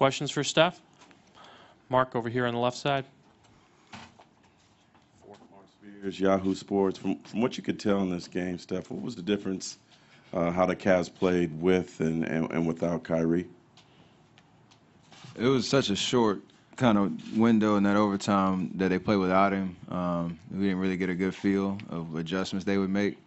questions for Steph? Mark over here on the left side. Mark Spears, Yahoo Sports. From what you could tell in this game, Steph, what was the difference how the Cavs played with and without Kyrie? It was such a short kind of window in that overtime that they played without him. We didn't really get a good feel of adjustments they would make.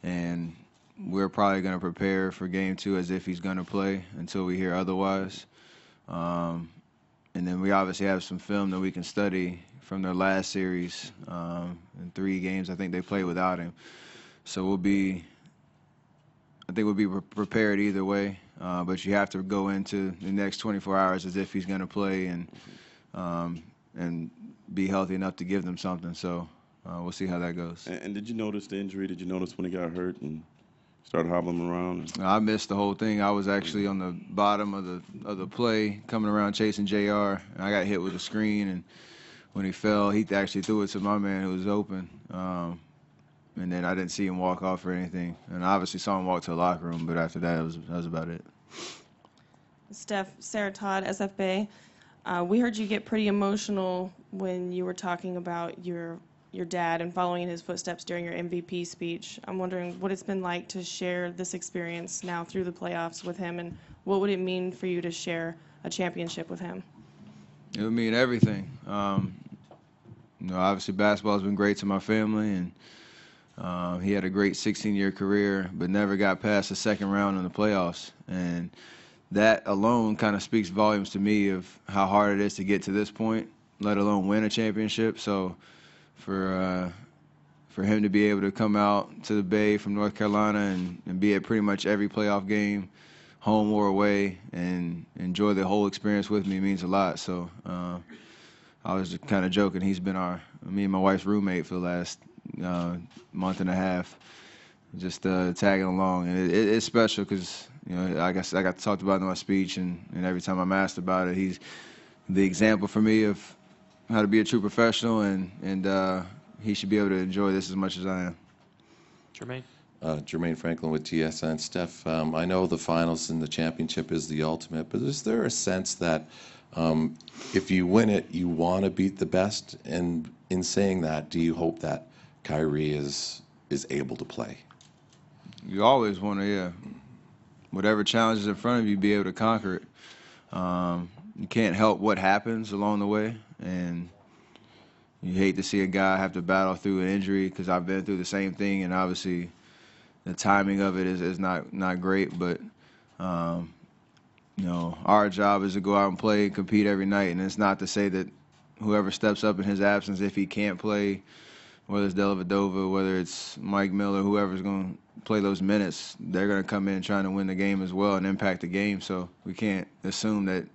And we're probably going to prepare for Game 2 as if he's going to play until we hear otherwise. And then we obviously have some film that we can study from their last series. In 3 games, I think they played without him. So I think we'll be prepared either way. But you have to go into the next 24 hours as if he's going to play and be healthy enough to give them something. So we'll see how that goes. And did you notice the injury? Did you notice when he got hurt and started hobbling around? I missed the whole thing. I was actually on the bottom of the play, coming around chasing JR. And I got hit with a screen, and when he fell, he actually threw it to my man who was open. And then I didn't see him walk off or anything. And I obviously saw him walk to the locker room, but after that, that was about it. Steph, Sarah Todd, SFA. We heard you get pretty emotional when you were talking about your dad and following in his footsteps during your MVP speech. I'm wondering what it's been like to share this experience now through the playoffs with him, and what would it mean for you to share a championship with him? It would mean everything. Obviously basketball has been great to my family, and he had a great 16-year career, but never got past the second round in the playoffs. And that alone kind of speaks volumes to me of how hard it is to get to this point, let alone win a championship. So for him to be able to come out to the Bay from North Carolina and be at pretty much every playoff game, home or away, and enjoy the whole experience with me means a lot. So I was just kind of joking. He's been me and my wife's roommate for the last month and a half, just tagging along. And it's special because, I guess I got to talk about it in my speech, and every time I'm asked about it, he's the example for me of how to be a true professional, and he should be able to enjoy this as much as I am. Jermaine? Jermaine Franklin with TSN. Steph, I know the finals and the championship is the ultimate, but is there a sense that if you win it, you want to beat the best? And in saying that, do you hope that Kyrie is able to play? You always want to, yeah. Whatever challenge is in front of you, be able to conquer it. You can't help what happens along the way, and you hate to see a guy have to battle through an injury, because I've been through the same thing, and obviously the timing of it is not great. But our job is to go out and play and compete every night, and it's not to say that whoever steps up in his absence, if he can't play, whether it's Dellavedova, whether it's Mike Miller, whoever's going to play those minutes, they're going to come in trying to win the game as well and impact the game. So we can't assume that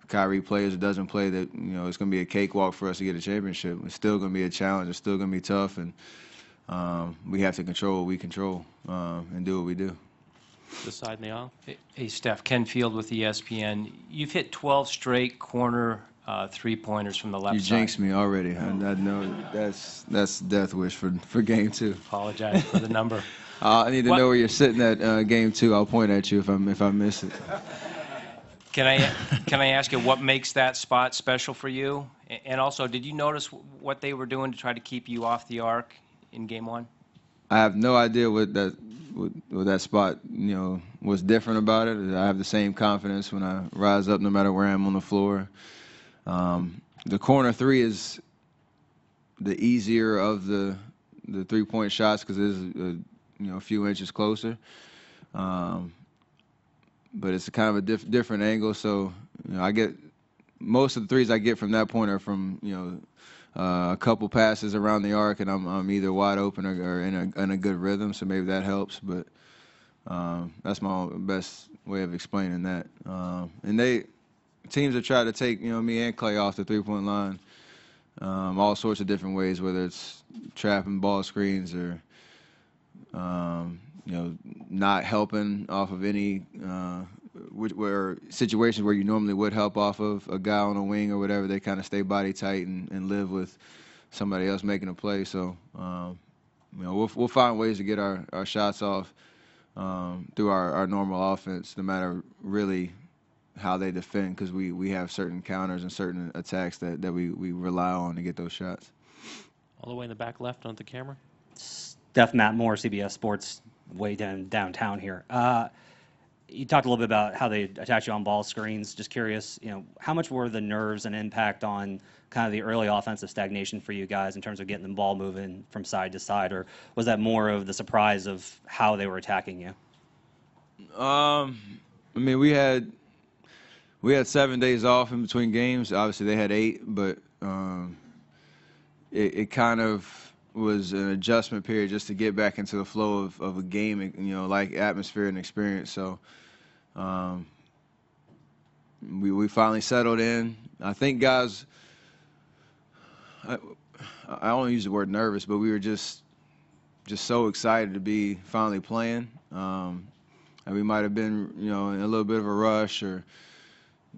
Kyrie plays or doesn't play, that it's going to be a cakewalk for us to get a championship. It's still going to be a challenge. It's still going to be tough, and we have to control what we control and do what we do. This side in the aisle. Hey, Steph, Ken Field with ESPN. You've hit 12 straight corner three-pointers from the left side. You jinxed me already. I know that's death wish for Game 2. Apologize for the number. I need to know where you're sitting at Game 2. I'll point at you if I miss it. Can I ask you what makes that spot special for you? And also, did you notice what they were doing to try to keep you off the arc in Game 1? I have no idea what that spot was different about it. I have the same confidence when I rise up, no matter where I am on the floor. The corner three is the easier of the 3-point shots because it is a few inches closer. But it's kind of a different angle. So I get most of the threes I get from that point are from a couple passes around the arc, and I'm either wide open or in a good rhythm. So maybe that helps. But that's my best way of explaining that. And teams have tried to take me and Clay off the 3-point line, all sorts of different ways, whether it's trapping ball screens or not helping off of any where situations where you normally would help off of a guy on a wing or whatever. They kind of stay body tight and live with somebody else making a play. So we'll find ways to get our shots off through our normal offense, no matter really how they defend, because we have certain counters and certain attacks that we rely on to get those shots. All the way in the back left on the camera. Steph, Matt Moore, CBS Sports, way downtown here. You talked a little bit about how they attack you on ball screens. Just curious, how much were the nerves and impact on kind of the early offensive stagnation for you guys in terms of getting the ball moving from side to side, or was that more of the surprise of how they were attacking you? I mean, we had 7 days off in between games. Obviously, they had 8, but it kind of was an adjustment period just to get back into the flow of a game, like atmosphere and experience. So we finally settled in. I think guys, I don't use the word nervous, but we were just so excited to be finally playing. And we might have been, in a little bit of a rush, or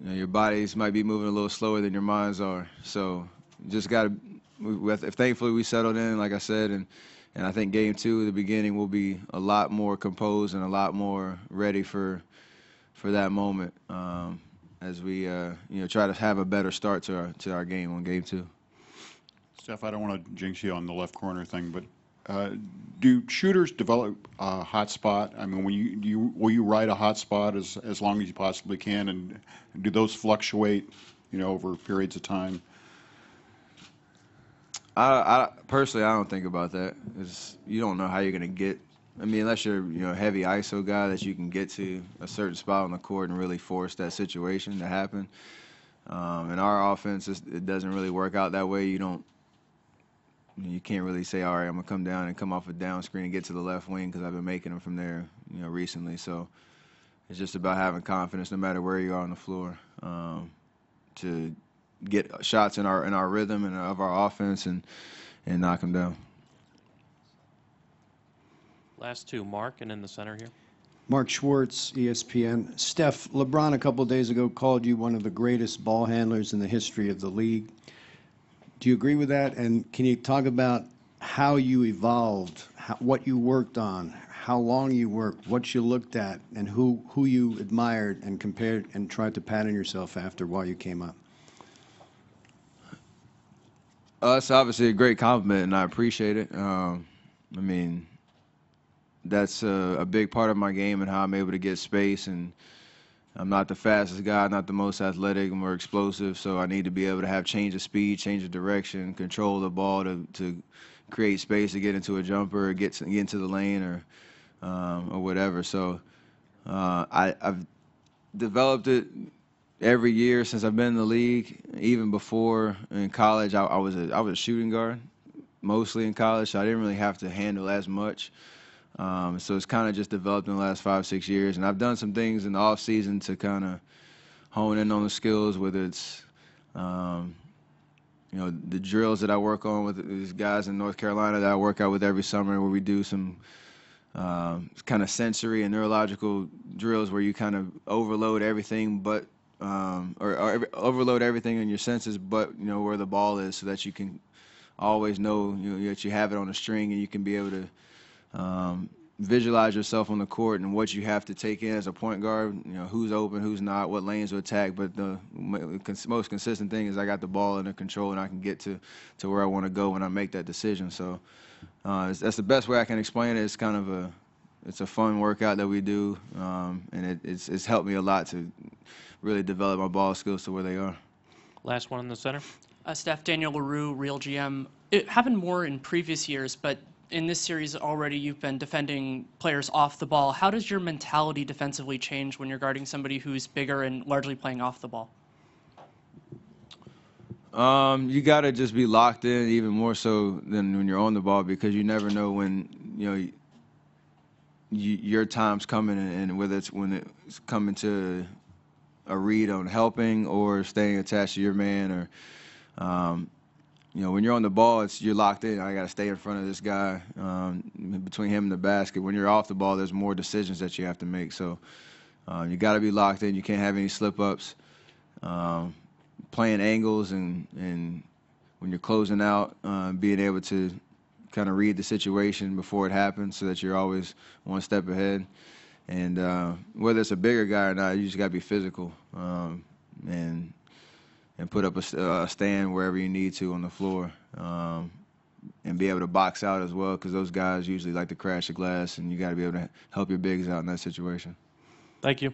your bodies might be moving a little slower than your minds are. So just got to. Thankfully, we settled in, like I said, and I think game 2, the beginning, will be a lot more composed and a lot more ready for that moment as we try to have a better start to our game on game 2. Steph, I don't want to jinx you on the left corner thing, but do shooters develop a hot spot? I mean, will you ride a hot spot as long as you possibly can, and do those fluctuate, over periods of time? I personally, I don't think about that. You don't know how you're going to get. I mean, unless you're a heavy ISO guy, that you can get to a certain spot on the court and really force that situation to happen. In our offense, it doesn't really work out that way. You can't really say, all right, I'm gonna come down and come off a down screen and get to the left wing, because I've been making them from there, recently. So it's just about having confidence, no matter where you are on the floor, to get shots in our rhythm and of our offense and knock them down. Last 2, Mark, and in the center here. Mark Schwartz, ESPN. Steph, LeBron a couple of days ago called you one of the greatest ball handlers in the history of the league. Do you agree with that? And can you talk about how you evolved, what you worked on, how long you worked, what you looked at, and who you admired and compared and tried to pattern yourself after while you came up? It's obviously a great compliment, and I appreciate it. I mean, that's a big part of my game and how I'm able to get space. And I'm not the fastest guy, not the most athletic, I'm more explosive, so I need to be able to have change of speed, change of direction, control the ball to create space to get into a jumper or get into the lane or whatever. So I've developed it every year since I've been in the league. Even before in college, I was a shooting guard mostly in college, so I didn't really have to handle as much. So it's kind of just developed in the last 5-6 years, and I've done some things in the off season to kind of hone in on the skills, whether it's the drills that I work on with these guys in North Carolina that I work out with every summer, where we do some kind of sensory and neurological drills where you kind of overload everything, but overload everything in your senses, but where the ball is, so that you can always know that you have it on a string, and you can be able to visualize yourself on the court and what you have to take in as a point guard, who's open, who's not, what lanes to attack. But the most consistent thing is I got the ball under control, and I can get to where I want to go when I make that decision. So that's the best way I can explain it. It's kind of it's a fun workout that we do, and it's helped me a lot to really develop my ball skills to where they are. Last one in the center. Steph, Daniel LaRue, Real GM. It happened more in previous years, but in this series already you've been defending players off the ball. How does your mentality defensively change when you're guarding somebody who's bigger and largely playing off the ball? You got to just be locked in even more so than when you're on the ball, because you never know when your time's coming, and whether it's when it's coming to a read on helping or staying attached to your man, or when you're on the ball, you're locked in. I got to stay in front of this guy, between him and the basket. When you're off the ball, there's more decisions that you have to make. So you got to be locked in. You can't have any slip-ups. Playing angles and when you're closing out, being able to kind of read the situation before it happens, so that you're always one step ahead. And whether it's a bigger guy or not, you just got to be physical and put up a stand wherever you need to on the floor. And be able to box out as well, because those guys usually like to crash the glass, and you got to be able to help your bigs out in that situation. Thank you.